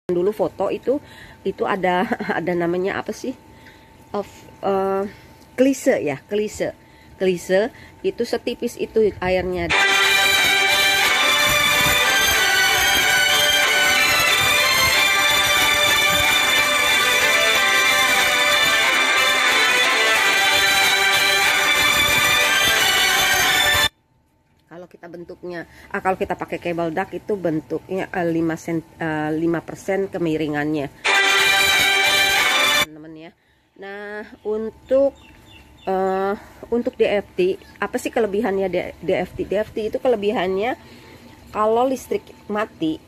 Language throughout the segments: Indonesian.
dulu foto itu ada ada namanya apa sih, klise ya, klise itu setipis itu airnya. Kalau kita bentuknya, kalau kita pakai cable duck itu bentuknya 5% kemiringannya, teman-teman ya. Nah, untuk DFT, apa sih kelebihannya DFT? DFT itu kelebihannya kalau listrik mati,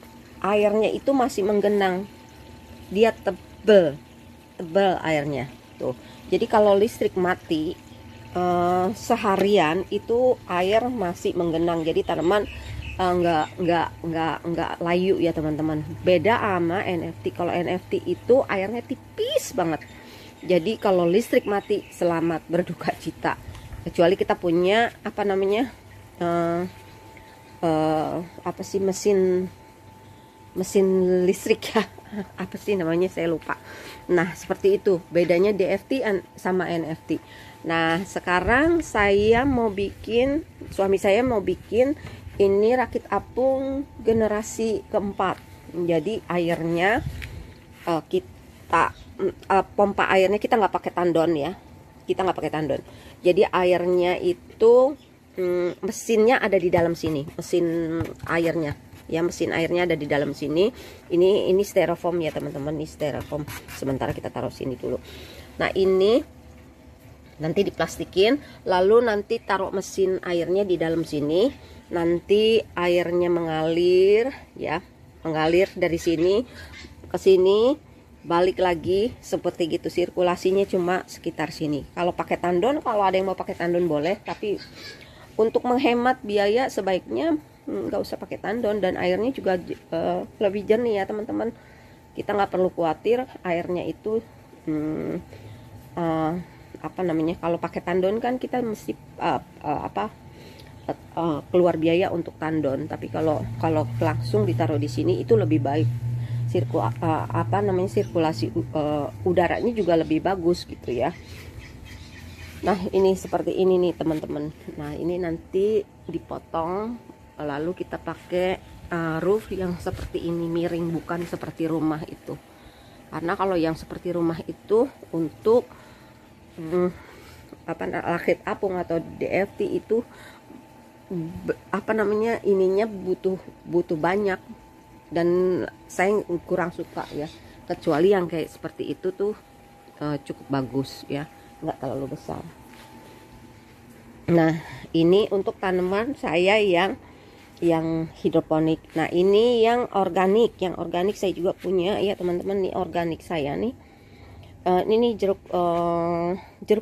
airnya itu masih menggenang, dia tebel airnya tuh. Jadi kalau listrik mati seharian itu air masih menggenang, jadi tanaman nggak layu ya teman-teman. Beda sama NFT. Kalau NFT itu airnya tipis banget. Jadi kalau listrik mati, selamat berduka cita. Kecuali kita punya apa namanya, apa sih, mesin listrik ya, apa sih namanya, saya lupa. Nah, seperti itu bedanya DFT sama NFT. Nah, sekarang suami saya mau bikin ini rakit apung generasi keempat. Jadi airnya kita pompa airnya kita nggak pakai tandon ya, jadi airnya itu mesinnya ada di dalam sini, mesin airnya ada di dalam sini. Ini styrofoam ya teman-teman, ini styrofoam. Sementara kita taruh sini dulu. Nah, ini nanti diplastikin, lalu nanti taruh mesin airnya di dalam sini. Nanti airnya mengalir ya, mengalir dari sini ke sini, balik lagi seperti gitu, sirkulasinya cuma sekitar sini. Kalau pakai tandon, kalau ada yang mau pakai tandon boleh, tapi untuk menghemat biaya sebaiknya nggak usah pakai tandon, dan airnya juga lebih jernih ya teman-teman. Kita nggak perlu khawatir airnya itu apa namanya, kalau pakai tandon kan kita mesti keluar biaya untuk tandon. Tapi kalau langsung ditaruh di sini itu lebih baik, sirkulasi udaranya juga lebih bagus gitu ya. Nah, ini seperti ini nih teman-teman. Nah, ini nanti dipotong, lalu kita pakai roof yang seperti ini, miring, bukan seperti rumah itu. Karena kalau yang seperti rumah itu untuk rakit apung atau DFT itu apa namanya, ininya butuh banyak, dan saya kurang suka ya. Kecuali yang kayak seperti itu tuh cukup bagus ya, nggak terlalu besar. Nah, ini untuk tanaman saya yang hidroponik. Nah, ini yang organik saya juga punya ya teman-teman. Nih organik saya nih. Ini jeruk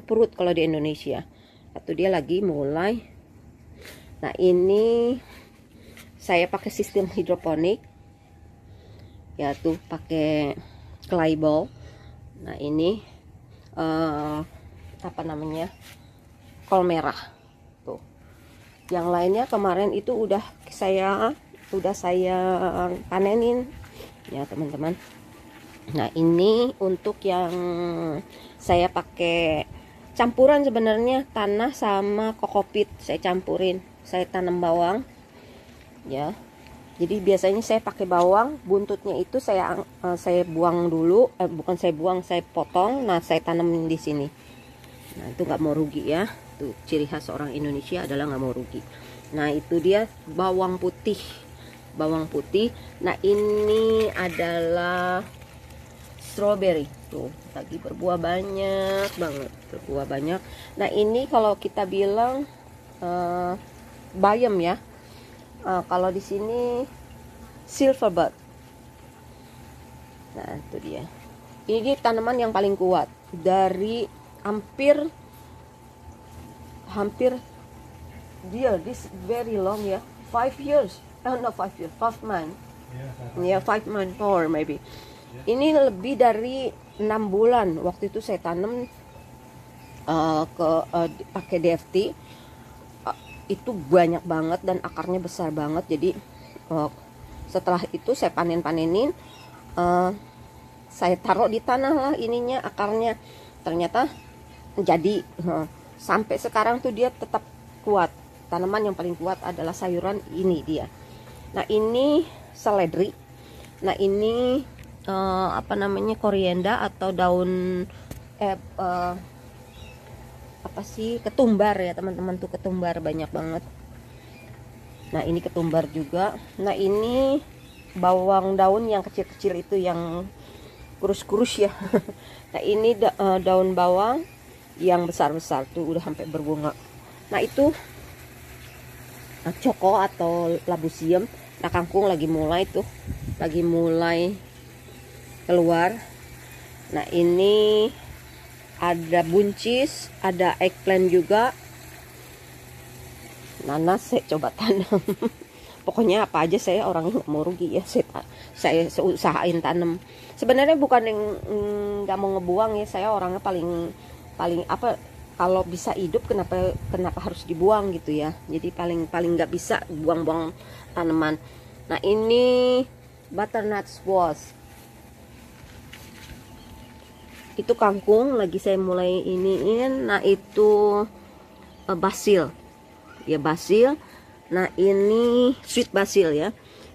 purut kalau di Indonesia, atau dia lagi mulai. Nah, ini saya pakai sistem hidroponik ya, tuh pakai clay ball. Nah, ini apa namanya, kol merah tuh. Yang lainnya kemarin itu udah saya panenin ya teman-teman. Nah, ini untuk yang saya pakai campuran, sebenarnya tanah sama kokopit saya campurin. Saya tanam bawang ya. Jadi biasanya saya pakai bawang, buntutnya itu saya buang dulu, bukan saya buang, saya potong. Nah, saya tanam di sini. Nah, itu nggak mau rugi ya. Tuh ciri khas orang Indonesia adalah nggak mau rugi. Nah, itu dia bawang putih. Nah, ini adalah strawberry, tuh lagi berbuah banyak banget, Nah, ini kalau kita bilang bayam ya, kalau di sini silverbird. Nah, itu dia. Ini tanaman yang paling kuat dari hampir dia, this very long ya, 5 years, not 5 years, 5 months, yeah, 5 months or maybe. Ini lebih dari 6 bulan. Waktu itu saya tanam pakai DFT, itu banyak banget dan akarnya besar banget. Jadi setelah itu saya panenin, saya taruh di tanah lah ininya, akarnya, ternyata jadi. Sampai sekarang tuh dia tetap kuat. Tanaman yang paling kuat adalah sayuran ini dia. Nah ini seledri. Nah ini apa namanya, korianda atau daun apa sih, ketumbar ya teman-teman, tuh ketumbar banyak banget. Nah ini ketumbar juga. Nah ini bawang daun yang kecil-kecil itu, yang kurus-kurus ya. Nah ini daun bawang yang besar-besar tuh udah sampai berbunga. Nah itu coko atau labusiem. Nah kangkung lagi mulai tuh, lagi mulai keluar. Nah ini ada buncis, ada eggplant juga. Nanas saya coba tanam. Pokoknya apa aja saya orangnya nggak mau rugi ya, saya usahain tanam. Sebenarnya bukan yang nggak mau ngebuang ya, saya orangnya paling apa, kalau bisa hidup kenapa harus dibuang gitu ya. Jadi paling nggak bisa buang-buang tanaman. Nah ini butternut squash, itu kangkung lagi saya mulai iniin. Nah itu basil ya, basil. Nah ini sweet basil ya,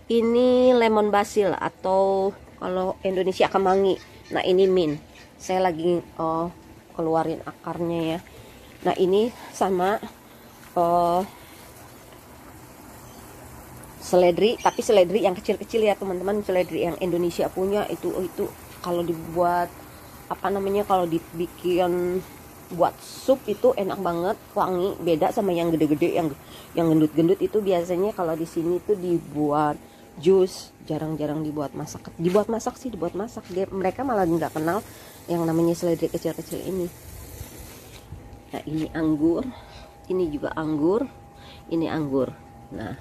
ini lemon basil atau kalau Indonesia kemangi. Nah ini mint, saya lagi keluarin akarnya ya. Nah ini sama seledri, tapi seledri yang kecil-kecil ya teman-teman. Seledri yang Indonesia punya itu kalau dibuat apa namanya, kalau dibikin buat sup itu enak banget, wangi, beda sama yang gede-gede, yang gendut-gendut itu biasanya kalau di sini tuh dibuat jus, jarang-jarang dibuat masak. Dibuat masak, mereka malah nggak kenal yang namanya seledri kecil-kecil ini. Nah ini anggur, ini juga anggur, ini anggur. Nah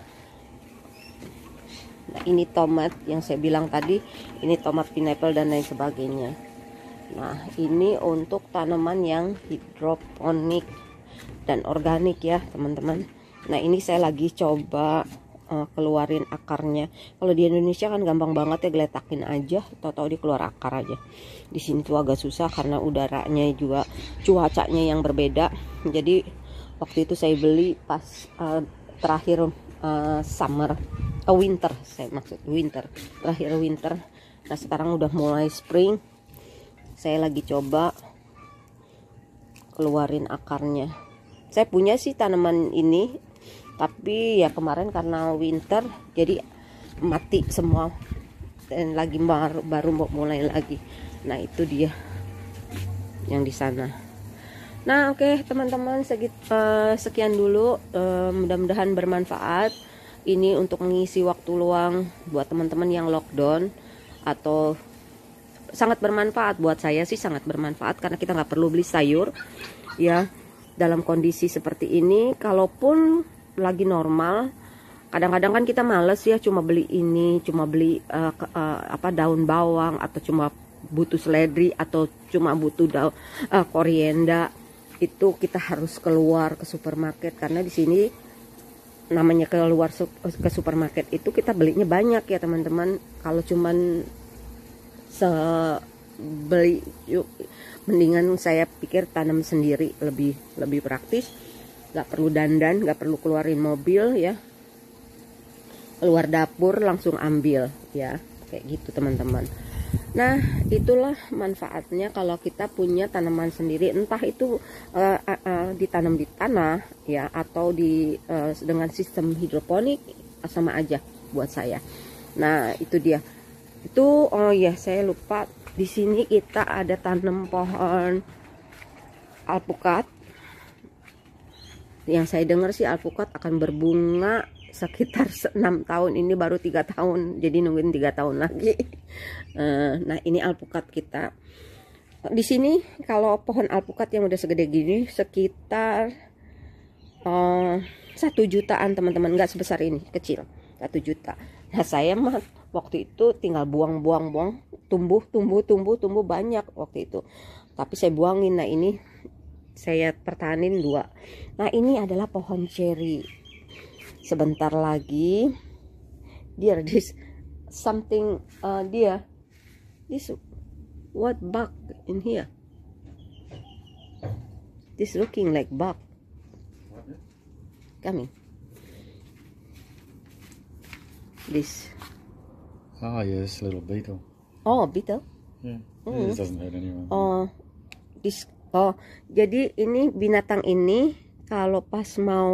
ini tomat yang saya bilang tadi, ini tomat pineapple dan lain sebagainya. Nah ini untuk tanaman yang hidroponik dan organik ya teman-teman. Nah ini saya lagi coba keluarin akarnya. Kalau di Indonesia kan gampang banget ya, geletakin aja, tahu-tahu dia keluar akar aja. Di sini tuh agak susah karena udaranya juga, cuacanya yang berbeda. Jadi waktu itu saya beli pas terakhir winter, saya maksud winter, terakhir winter. Nah sekarang udah mulai spring, saya lagi coba keluarin akarnya. Saya punya sih tanaman ini, tapi ya kemarin karena winter jadi mati semua, dan lagi baru mau mulai lagi. Nah itu dia yang di sana. Nah oke teman-teman, sekian dulu, mudah-mudahan bermanfaat. Ini untuk mengisi waktu luang buat teman-teman yang lockdown, atau sangat bermanfaat buat saya sih, sangat bermanfaat karena kita nggak perlu beli sayur ya dalam kondisi seperti ini. Kalaupun lagi normal, kadang-kadang kan kita males ya, cuma beli apa daun bawang, atau cuma butuh seledri, atau cuma butuh daun korianda. Itu kita harus keluar ke supermarket, karena di sini namanya keluar ke supermarket itu kita belinya banyak ya teman-teman. Kalau cuman beli, mendingan saya pikir tanam sendiri lebih praktis, nggak perlu dandan, nggak perlu keluarin mobil ya, keluar dapur langsung ambil ya, kayak gitu teman-teman. Nah itulah manfaatnya kalau kita punya tanaman sendiri, entah itu ditanam di tanah ya, atau dengan sistem hidroponik, sama aja buat saya. Nah itu dia. Itu oh ya saya lupa, di sini kita ada tanam pohon alpukat. Yang saya dengar sih alpukat akan berbunga sekitar 6 tahun, ini baru 3 tahun, jadi nungguin 3 tahun lagi. Nah ini alpukat kita di sini. Kalau pohon alpukat yang udah segede gini sekitar 1 jutaan teman-teman, nggak sebesar ini, kecil, 1 juta. Nah saya mah waktu itu tinggal buang, tumbuh banyak waktu itu, tapi saya buangin. Nah ini saya pertahanin 2. Nah ini adalah pohon cherry. Sebentar lagi dia something dia This what bug in here? This looking like bug. Coming. This. Ah, yes, little beetle. Oh, beetle. Yeah, Mm. this doesn't hurt anyone. Oh, this. Oh, jadi ini binatang ini kalau pas mau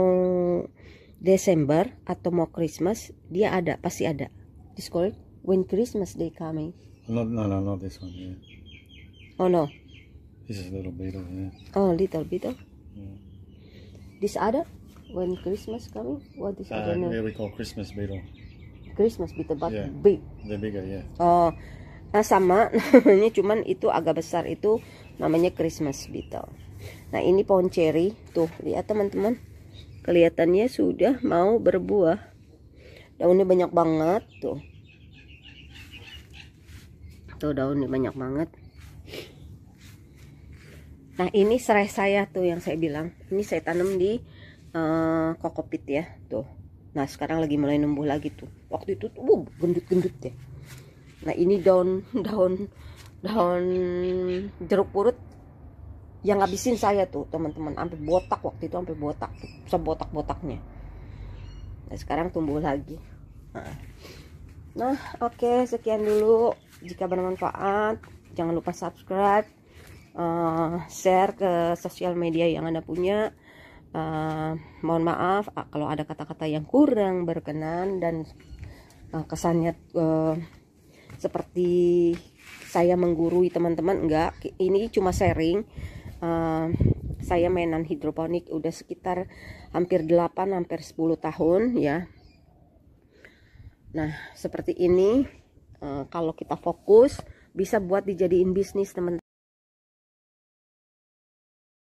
Desember atau mau Christmas dia ada, pasti ada. This called when Christmas day coming. No, not this one. Yeah, Oh no. this is a little beetle. Yeah. Oh, little beetle. Yeah. This ada when Christmas coming. What is other name? Yeah, we call Christmas beetle. Christmas beetle, but Yeah. big. They're bigger. Yeah. Oh, nah sama namanya, cuman itu agak besar, itu namanya Christmas beetle. Nah ini pohon cherry tuh, lihat teman-teman, kelihatannya sudah mau berbuah. Daunnya banyak banget tuh. Tuh daunnya banyak banget. Nah ini serai saya tuh yang saya bilang, ini saya tanam di kokopit ya tuh. Nah sekarang lagi mulai numbuh lagi tuh. Waktu itu tuh gendut-gendut ya. Nah ini daun jeruk purut yang ngabisin saya tuh teman-teman, sampai botak waktu itu, sampai botak tuh, sebotak-botaknya. Nah sekarang tumbuh lagi. Nah oke, sekian dulu. Jika bermanfaat jangan lupa subscribe, share ke sosial media yang Anda punya. Mohon maaf kalau ada kata-kata yang kurang berkenan dan kesannya seperti saya menggurui teman-teman. Enggak, ini cuma sharing. Saya mainan hidroponik udah sekitar hampir 8 hampir 10 tahun ya. Nah seperti ini, kalau kita fokus bisa buat dijadiin bisnis teman-teman.